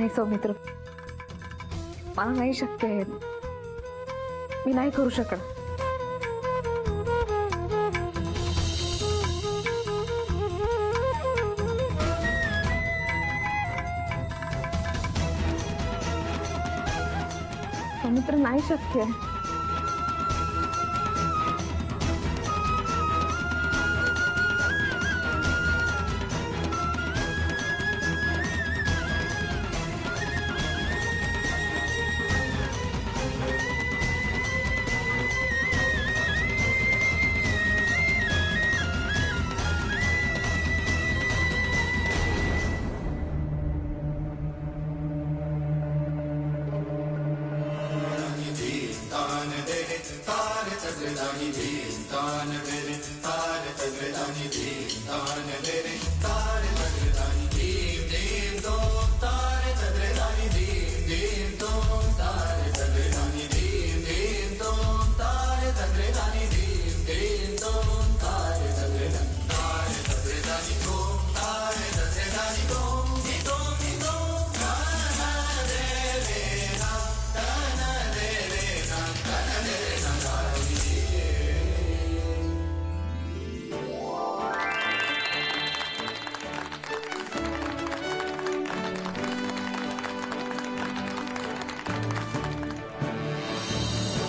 नाही सौमित्र, मला नाही शक्य आहे, मी नाही करू शकणार. सौमित्र नाही शक्य आहे.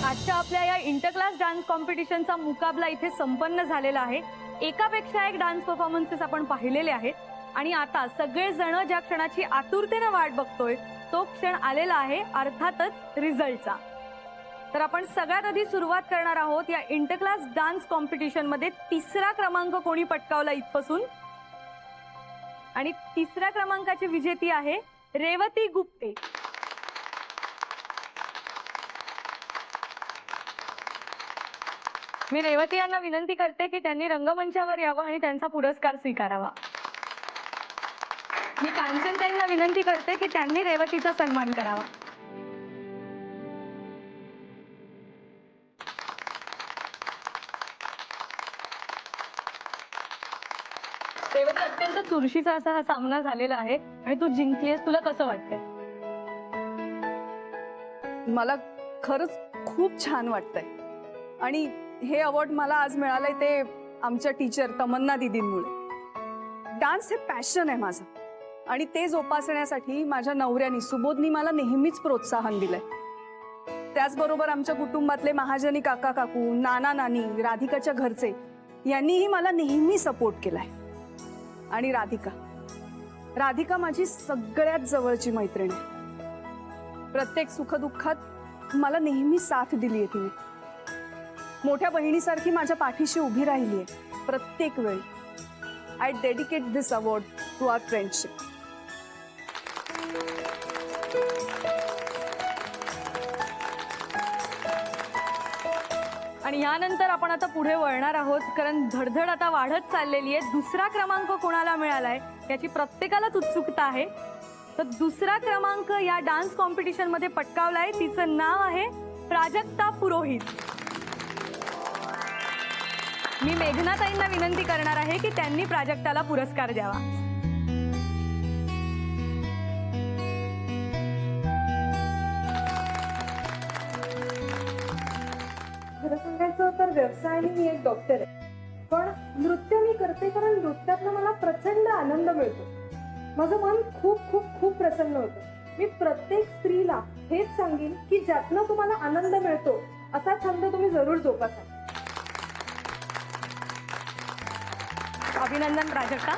आजच्या आपल्या या इंटर क्लास डान्स कॉम्पिटिशनचा मुकाबला इथे संपन्न झालेला आहे. एकापेक्षा एक डान्स परफॉर्मन्सेस आपण पाहिलेले आहेत आणि आता सगळे जण ज्या क्षणाची आतुरतेने वाट बघतोय तो क्षण आलेला आहे, अर्थातच रिझल्टचा. तर आपण सगळ्यात आधी सुरुवात करणार आहोत या इंटर क्लास डान्स कॉम्पिटिशन मध्ये तिसरा क्रमांक कोणी पटकावला इथपासून. आणि तिसऱ्या क्रमांकाची विजेती आहे रेवती गुप्ते. मी रेवती यांना विनंती करते की त्यांनी रंगमंचावर यावं आणि त्यांचा पुरस्कार स्वीकारावा. मी कांचनताईंना विनंती करते की त्यांनी रेवतीचा सन्मान करावा. रेवती, अत्यंत चुरशीचा असा हा सामना झालेला आहे आणि तू जिंकलीस, तुला कसं वाटतंय? मला खरंच खूप छान वाटतंय आणि हे अवॉर्ड मला आज मिळालंय ते आमच्या टीचर तमन्ना दीदींमुळे. डान्स हे पॅशन आहे माझं आणि ते जोपासण्यासाठी माझ्या नवऱ्यानी सुबोधनी मला नेहमीच प्रोत्साहन दिलंय. त्याचबरोबर आमच्या कुटुंबातले महाजनी काका काकू, नाना नानी, राधिकाच्या घरचे यांनीही मला नेहमी सपोर्ट केलाय. आणि राधिका माझी सगळ्यात जवळची मैत्रीण आहे. प्रत्येक सुखदुःखात मला नेहमी साथ दिली आहे तिने. मोठ्या बहिणीसारखी माझ्या पाठीशी उभी राहिली आहे प्रत्येक वेळी. I dedicate this award to our friendship. आणि यानंतर आपण आता पुढे वळणार आहोत, कारण धडधड आता वाढत चाललेली आहे. दुसरा क्रमांक कोणाला मिळालाय याची प्रत्येकालाच उत्सुकता आहे. तर दुसरा क्रमांक या डान्स कॉम्पिटिशन मध्ये पटकावलाय, तिचं नाव आहे प्राजक्ता पुरोहित. मी मेघनाताईंना विनंती करणार आहे की त्यांनी प्राजक्ताला पुरस्कार द्यावा. खरं सांगायचं तर व्यवसायाने मी एक डॉक्टर आहे, पण नृत्य मी करते कारण नृत्यातनं मला प्रचंड आनंद मिळतो. माझं मन खूप खूप खूप प्रसन्न होतं. मी प्रत्येक स्त्रीला हेच सांगेन की ज्यातनं तुम्हाला आनंद मिळतो असा छंद तुम्ही जरूर जोपासा. अभिनंदन प्राजक्ता.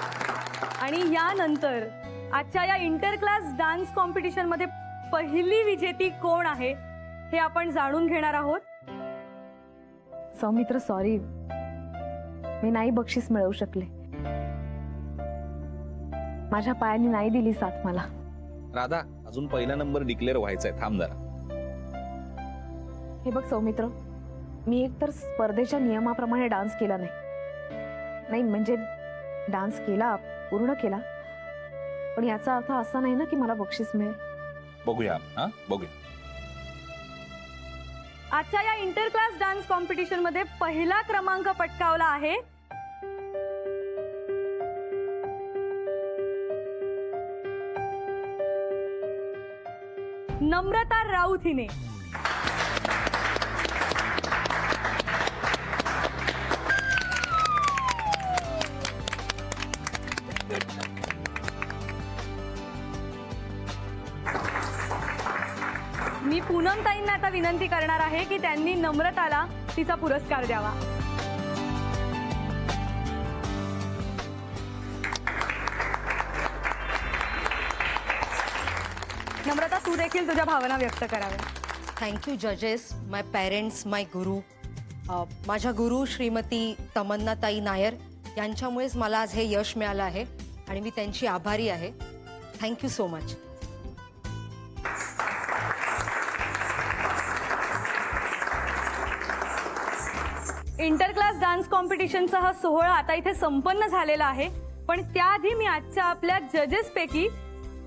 आणि यानंतर आजच्या या इंटर क्लास डान्स कॉम्पिटिशन मध्ये पहिली विजेती कोण आहे हे आपण जाणून घेणार आहोत. सौमित्र, सॉरी, मी नाही बक्षीस मिळवू शकले. माझ्या पायाने नाही दिली साथ मला. राधा, अजून पहिला नंबर डिक्लेअर व्हायचा आहे, थांब जरा. हे बघ सौमित्र, मी एकतर स्पर्धेच्या नियमाप्रमाणे डान्स केला नाही म्हणजे डान्स केला, पूर्ण केला, पण याचा अर्थ असा नाही ना की मला बक्षीस मिळेल. बघूया, हा बघूया. आजच्या या इंटर क्लास डान्स कॉम्पिटिशन मध्ये पहिला क्रमांक पटकावला आहे नम्रता राऊत हिने. मी पूनमताईंना आता विनंती करणार आहे की त्यांनी नम्रताला तिचा पुरस्कार द्यावा. नम्रता, तू देखील तुझ्या भावना व्यक्त कराव्या. थँक्यू जजेस, माय पेरेंट्स, माय गुरु. माझ्या गुरु श्रीमती तमन्नाताई नायर यांच्यामुळेच मला आज हे यश मिळालं आहे आणि मी त्यांची आभारी आहे. Thank you so much. Inter class dance कॉम्पिटिशनचा हा सोहळा आता इथे संपन्न झालेला आहे, पण त्याआधी मी आजच्या आपल्या जजेस पैकी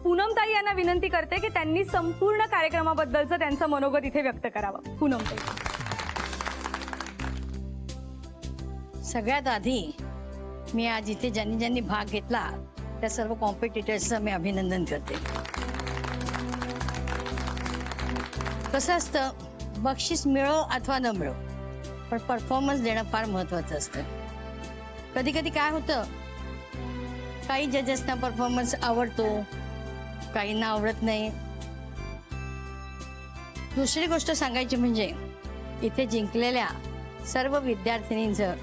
पूनमताई यांना विनंती करते की त्यांनी संपूर्ण कार्यक्रमाबद्दलचं त्यांचं मनोगत इथे व्यक्त करावं. पूनमताई. सगळ्यात आधी मी आज इथे ज्यांनी ज्यांनी भाग घेतला त्या सर्व कॉम्पिटिटर्सचं मी अभिनंदन करते. कसं असतं, बक्षीस मिळो अथवा न मिळो, पण परफॉर्मन्स देणं फार महत्वाचं असतं. कधी कधी काय होतं, काही जजेसना परफॉर्मन्स आवडतो, काहींना आवडत नाही. दुसरी गोष्ट सांगायची म्हणजे इथे जिंकलेल्या सर्व विद्यार्थिनींचं,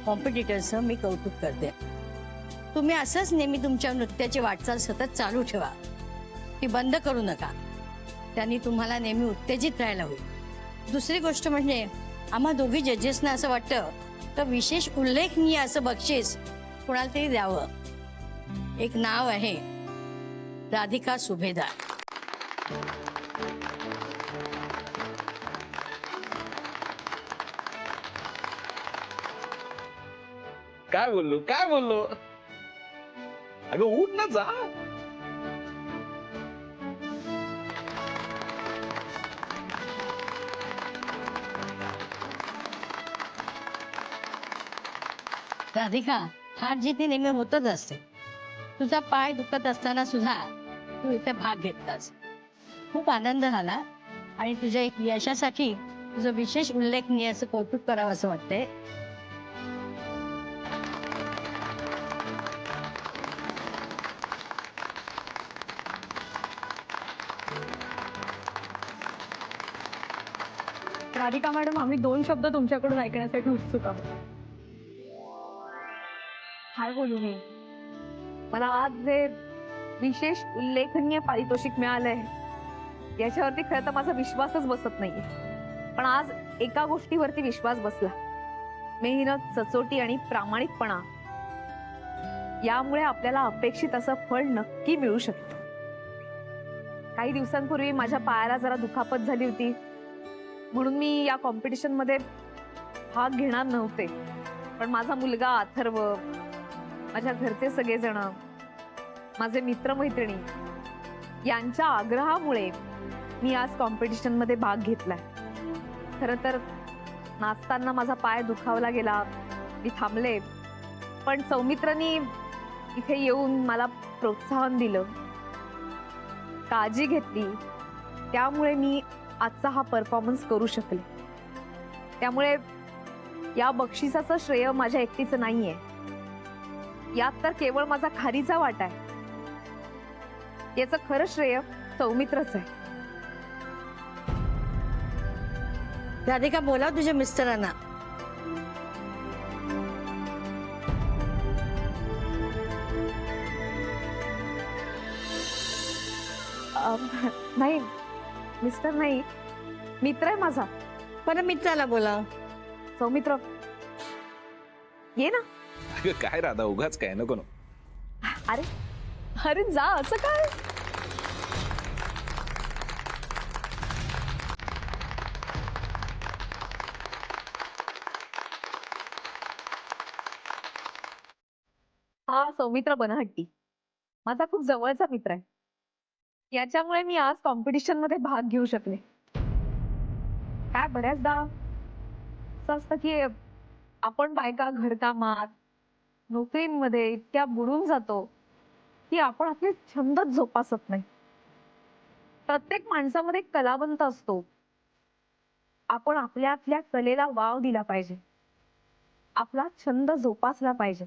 कॉम्पिटिटर्सचं मी कौतुक करते. तुम्ही असंच नेहमी तुमच्या नृत्याची वाटचाल सतत चालू ठेवा, ती बंद करू नका. त्यांनी तुम्हाला नेहमी उत्तेजित राहायला होईल. दुसरी गोष्ट म्हणजे आम्हा दोघी जजेसना असं वाटतं तर विशेष उल्लेखनीय असं बक्षीस कुणाला तरी द्यावं. एक नाव आहे राधिका सुभेदार. काय बोललो अगं उठ ना जा. राधिका, हार जीत ही नेहमी होतच असते. तुझा पाय दुखत असताना सुद्धा तू इथे भाग घेतलास. खूप आनंद झाला आणि तुझ्या एक यशासाठी तुझं विशेष उल्लेखनीय असं कौतुक करावं असं वाटतंय. राधिका मॅडम, आम्ही 2 शब्द तुमच्याकडून ऐकण्यासाठी उत्सुक आहोत. काय बोलू मी? मला आज जे विशेष उल्लेखनीय पारितोषिक मिळालंय याच्यावरती खरं तर माझा विश्वासच बसत नाहीये. पण आज एका गोष्टीवरती विश्वास बसला. मेहनत, सचोटी आणि प्रामाणिकपणा यामुळे आपल्याला अपेक्षित असं फळ नक्की मिळू शकतं. काही दिवसांपूर्वी माझ्या पायाला जरा दुखापत झाली होती, म्हणून मी या कॉम्पिटिशन मध्ये भाग घेणार नव्हते. पण माझा मुलगा अथर्व, माझ्या घरचे सगळेजण, माझे मित्रमैत्रिणी यांच्या आग्रहामुळे मी आज कॉम्पिटिशन मध्ये भाग घेतलाय. खरं तर नाचताना माझा पाय दुखावला गेला, मी थांबले, पण सौमित्रनी इथे येऊन मला प्रोत्साहन दिलं, काळजी घेतली. त्यामुळे मी आजचा हा परफॉर्मन्स करू शकले. त्यामुळे या बक्षिसाचं श्रेय माझ्या एकटीचं नाहीये, यात तर केवळ माझा खारीचा वाटा आहे. याचं खरं श्रेय सौमित्रच आहे. राधिका, बोलाव तुझ्या मिस्टरांना. नाही मिस्टर नाही, मित्र आहे माझा. परत मित्राला बोलाव. सौमित्र, ये ना. अगं काय राधा, उगाच काय नको. अरे अरे जा, असं काय? हा सौमित्र बनहट्टी माझा खूप जवळचा मित्र आहे. याच्यामुळे मी आज कॉम्पिटिशन मध्ये भाग घेऊ शकले. काय बऱ्याचदा असं असतं की आपण बायका घरकामात, नोकरींमध्ये इतक्या बुडून जातो की आपण आपले छंदच जोपासत नाही. प्रत्येक माणसामध्ये एक कलावंत असतो. आपण आपल्या आपल्या कलेला वाव दिला पाहिजे, आपला छंद जोपासला पाहिजे.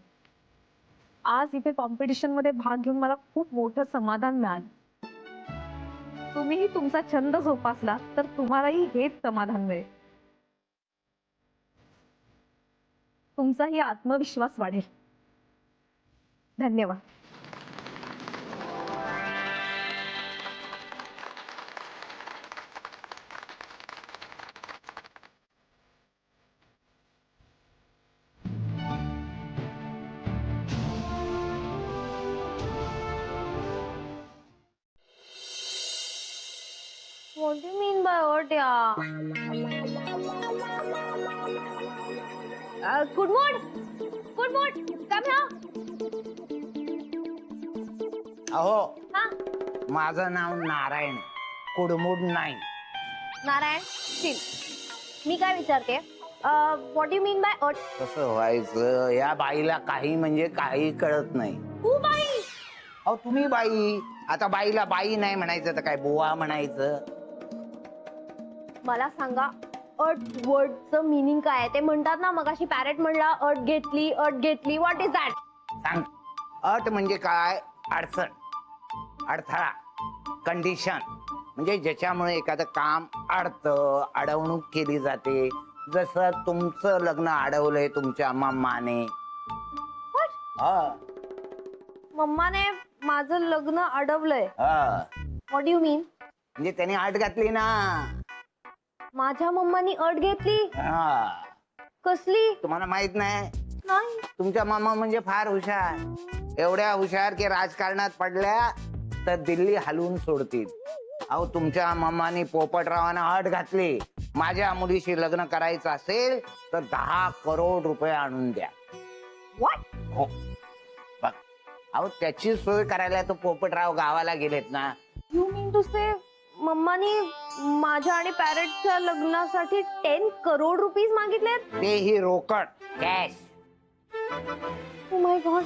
आज इथे कॉम्पिटिशन मध्ये भाग घेऊन मला खूप मोठं समाधान मिळालं. तुम्हीही तुमचा छंद जोपासला तर तुम्हालाही हेच समाधान मिळेल. तुमचाही आत्मविश्वास वाढेल. धन्यवाद. What do you mean by what, yeah? Good mood. Good mood. Come here. अहो हा माझं नाव नारायण, कुडमुड नाही. नारायण चिल. मी काय विचारते? What do you mean by what? कसं व्हायचं या बाईला काही म्हणजे काही कळत नाही. तू बाई. अहो तुम्ही बाई, आता बाईला बाई नाही म्हणायचं तर काय बुवा म्हणायचं? मला सांगा अट वर्डचं मिनिंग काय आहे? ते म्हणतात ना मगाशी पॅरेट म्हणला अट घेतली व्हॉट इज दॅट? सांग. अट म्हणजे काय? अडचण, अडथळा, कंडिशन, म्हणजे ज्याच्यामुळे एखादं काम अडतं, अडवणूक केली जाते. जसं तुमचं लग्न अडवलंय तुमच्या मम्माने. हा मम्माने माझं लग्न अडवलंय. हा व्हॉट डू यू मीन? म्हणजे त्याने अट घातली ना. माझ्या मम्मानी अट घेतली? हा कसली? तुम्हाला माहित नाही? नाही. तुमच्या मामा म्हणजे फार हुशार, एवढ्या हुशार की राजकारणात पडल्या तर दिल्ली हलवून सोडतील. अहो तुमच्या मामाने पोपटरावांना अट घातली, माझ्या मुलीशी लग्न करायचं असेल तर 10 करोड रुपये आणून द्या. व्हॉट? हो बघ, अहो त्याची सोय करायला तो पोपटराव गावाला गेलेत ना. यू मीन टू से मम्मानी माझ्या आणि पॅरेटच्या लग्नासाठी 10 करोड रुपीज मागितलेत? तेही रोकड, कॅश. Oh my God.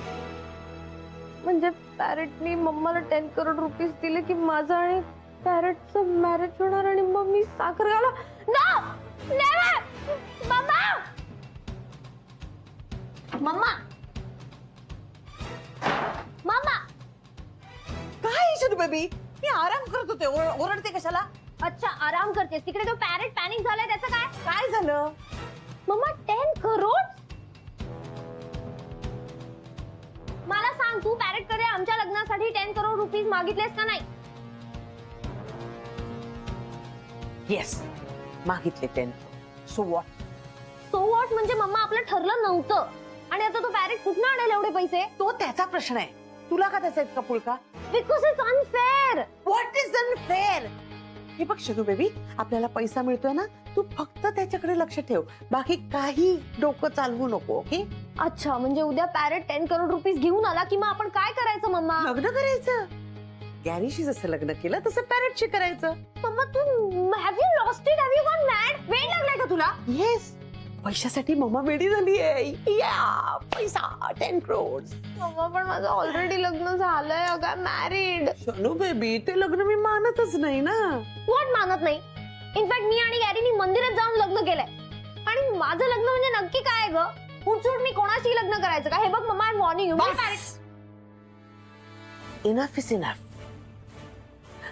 म्हणजे पॅरेटनी मम्माला 10 करोड रुपीज दिले की माझं आणि पॅरेटचं मॅरेज होणार आणि मग मी साखर घाला. No never. Mamma mamma mamma. काय इशू बेबी? मी आराम करत होते, ओरडते कशाला? अच्छा आराम करतेस. तिकडे तो पॅरेट पॅनिक झालाय त्याचं काय? काय झालं? मम्मा 10 करोड? मला सांग तू पॅरेट कडे आमच्या लग्नासाठी 10 करोड रुपीज मागितलेस का नाही? येस, मागितले 10. So what? सो व्हॉट म्हणजे मम्मा आपलं ठरलं नव्हतं आणि आता तो पॅरेट कुठनं आणेल एवढे पैसे? तो त्याचा प्रश्न आहे, तुला का त्याचा इतका पुळका? Because it's unfair. What is unfair? हे बघ शनू बेबी, आपल्याला पैसा मिळतोय ना, तू फक्त त्याच्याकडे लक्ष ठेव, बाकी काही डोकं चालवू नको. ओके? अच्छा म्हणजे उद्या पॅरेट 10 करोड रुपीज घेऊन आला की मग आपण काय करायचं मम्मा? लग्न करायचं. गॅरीशी जसं लग्न केलं तसं पॅरेटशी करायचं. मम्मा तू have you lost it? Have you gone mad? वेळ लागलाय का तुला? येस, पैशासाठी मम्मा वेडी झालीये. या पैसा 10 करोड. मम्मा पण माझं ऑलरेडी लग्न झालंय अगं, मॅरिड. शनू बेबी, ते लग्न मी मानतच नाही ना. व्हॉट मानत नाही? इनफॅक्ट मी आणि गॅरीनी मंदिरात जाऊन लग्न केलंय आणि माझं लग्न म्हणजे नक्की काय ग? उठसूट मी कोणाशी लग्न करायचं का? हे बघ mamma, I am warning you. Enough is enough.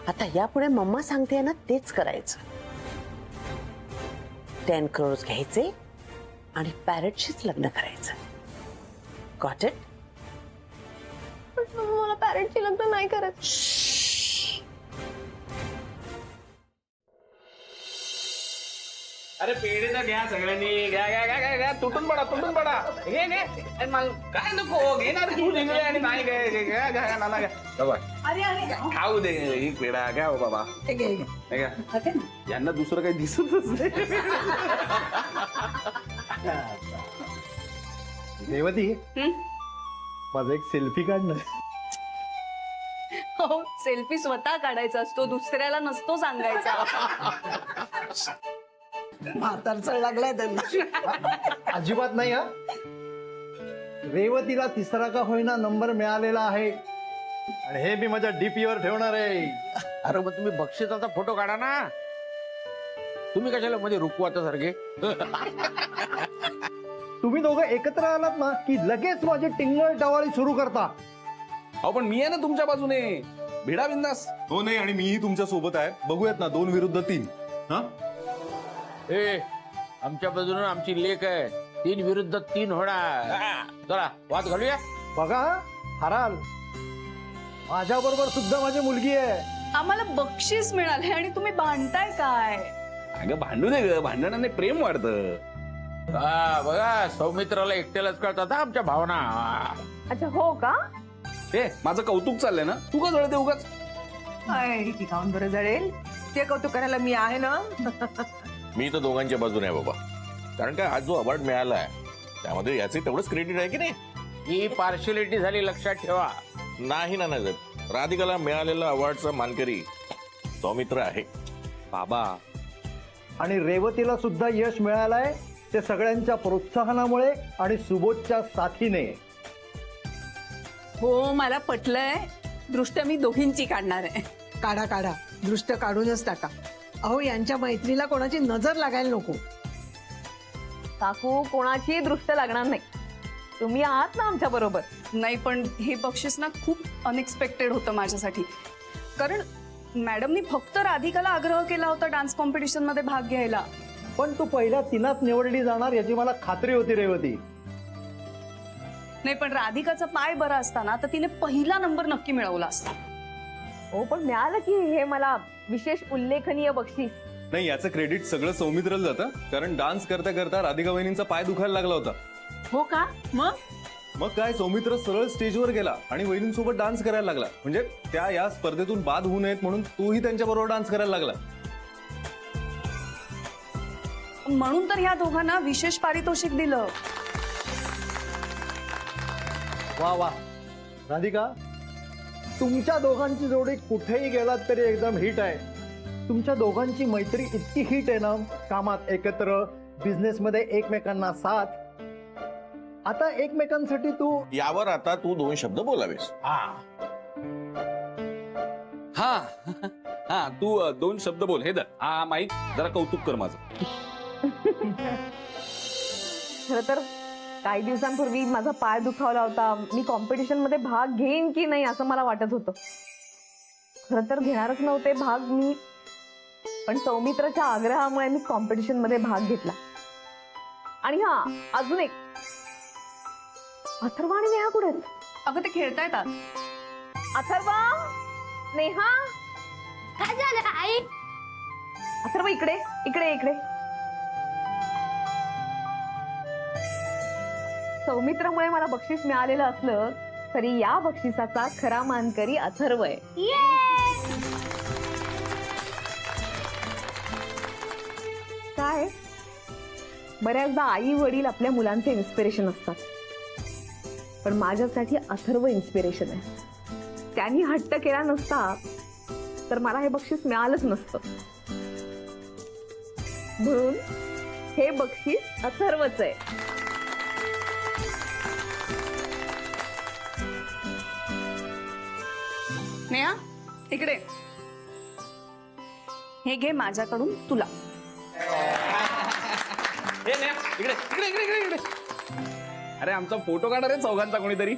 आता यापुढे मम्मा सांगते ना तेच करायचं. 10 करोड घ्यायचे आणि पॅरेटशीच लग्न करायचं. Got it? मला पॅरेटशी लग्न नाही करायचं. अरे पेढे तर घ्या सगळ्यांनी. घ्या घ्या घ्या घ्या घ्या. तुटून पडा घे घे. अरे मला काय नको घेणार तू जिंकले आणि नाही घ्या घ्या घ्या नाना घ्या. बाबा खाऊ दे ही पेढा. घ्या हो बाबा, घ्या. यांना दुसरं काही दिसतच नाही. रेवती, माझा एक सेल्फी काढ ना. हो, सेल्फी स्वतः काढायचा असतो, दुसऱ्याला नसतो सांगायचा. म्हातारचळ लागलाय त्यांना. अजिबात नाही हा. रेवतीला तिसरा का होईना नंबर मिळालेला आहे आणि हे मी माझ्या डीपी वर ठेवणार आहे. अरे मग तुम्ही बक्षिसाचा फोटो काढा ना. तुम्ही कशाला मध्ये रुकवाता सारखे? तुम्ही दोघं एकत्र आलात ना की लगेच माझी टिंगल टवाळी सुरू करता. अहो पण मी आहे ना तुमच्या बाजूने. भिडा बिंदास. हो नाही, आणि मीही तुमच्या सोबत आहे. बघूयात ना 2 विरुद्ध 3. हा, ए आमच्या बाजूने आमची लेख आहे. 3 विरुद्ध 3 होणार. चला वाद घालूया. बघा हराल, माझ्या बरोबर सुद्धा माझी मुलगी आहे. आम्हाला बक्षीस मिळाले आणि तुम्ही भांडताय काय? अगं भांडू दे ग, भांडणाने प्रेम वाढतं. बघा सौमित्राला एकट्यालाच कळतात हा आमच्या भावना. अच्छा हो का? ए माझं कौतुक चाललंय ना, तू का जळते उगाच? ती काऊन बरं जळेल? ते कौतुक करायला मी आहे ना. मी तर दोघांच्या बाजूने आहे बाबा. कारण काय हा जो अवॉर्ड मिळाला आहे त्यामध्ये याचे तेवढंच क्रेडिट आहे की नाही. ही पार्शियलिटी झाली, लक्षात ठेवा. नाही ना नजर, राधिकाला मिळालेला अवॉर्डचा मानकरी सौमित्र आहे. बाबा आणि रेवतीला सुद्धा यश मिळालंय ते सगळ्यांच्या प्रोत्साहनामुळे आणि सुबोधच्या साथीने. हो मला पटलंय. दृष्ट्या मी दोघींची काढणार आहे. काढा काढा, दृष्ट काढूनच टाका. अहो यांच्या मैत्रीला कोणाची नजर लागायला नको. काकू कोणाची दृष्ट लागणार नाही. तुम्ही आहात ना आमच्या बरोबर. नाही पण हे बक्षीस ना खूप अनएक्सपेक्टेड होतं माझ्यासाठी. कारण मॅडमनी फक्त राधिकाला आग्रह केला होता डान्स कॉम्पिटिशन मध्ये भाग घ्यायला. पण तू पहिल्या 3च निवडली जाणार याची मला खात्री होती रेवती. नाही पण राधिकाचा पाय बरा असताना तर तिने पहिला नंबर नक्की मिळवला असता. हो पण मिळालं की हे मला विशेष उल्लेखनीय बक्षीस. नाही याचं क्रेडिट सगळं सौमित्रला जातं. कारण डान्स करता करता राधिका वहिनींचा पाय दुखायला लागला होता. हो का? मग काय, सौमित्र सरळ स्टेजवर गेला आणि वहिनींसोबत डान्स करायला लागला. म्हणजे त्या या स्पर्धेतून बाद होऊ नयेत म्हणून तोही त्यांच्या बरोबर डान्स करायला लागला. म्हणून तर ह्या दोघांना विशेष पारितोषिक दिलं. वा वा राधिका, तुमच्या दोघांची जोडी कुठेही गेलात तरी एकदम हिट आहे. तुमच्या दोघांची मैत्री इतकी हिट आहे ना, कामात एकत्र, बिझनेस मध्ये एकमेकांना साथ. आता एकमेकांसाठी तू यावर आता तू 2 शब्द बोलावेस. हा तू 2 शब्द बोल. हे हा माईक जरा कौतुक कर माझं. खरं तर काही दिवसांपूर्वी माझा पाय दुखावला होता. मी कॉम्पिटिशन मध्ये भाग घेईन की नाही असं मला वाटत होतं. खरं तर घेणारच नव्हते भाग मी, पण सौमित्राच्या आग्रहामुळे मी कॉम्पिटिशन मध्ये भाग घेतला. आणि हा अजून एक, अथर्वा आणि नेहा कुठे आहेत? अगं ते खेळतायत आत. अथर्वा, नेहा, काय झालं आई? अथर्वा इकडे इकडे इकडे. सौमित्रामुळे मला बक्षीस मिळालेलं असलं तरी या बक्षिसाचा खरा मानकरी अथर्व आहे. काय बऱ्याचदा आई वडील आपल्या मुलांचे इन्स्पिरेशन असतात, पण माझ्यासाठी अथर्व इन्स्पिरेशन आहे. त्यांनी हट्ट केला नसता तर मला हे बक्षीस मिळालंच नसतं. म्हणून हे बक्षीस अथर्वच आहे. नेहा इकडे, हे घे माझ्याकडून तुला. इकडे इकडे इकडे इकडे इकडे. अरे आमचा फोटो काढा रे चौघांचा कोणीतरी.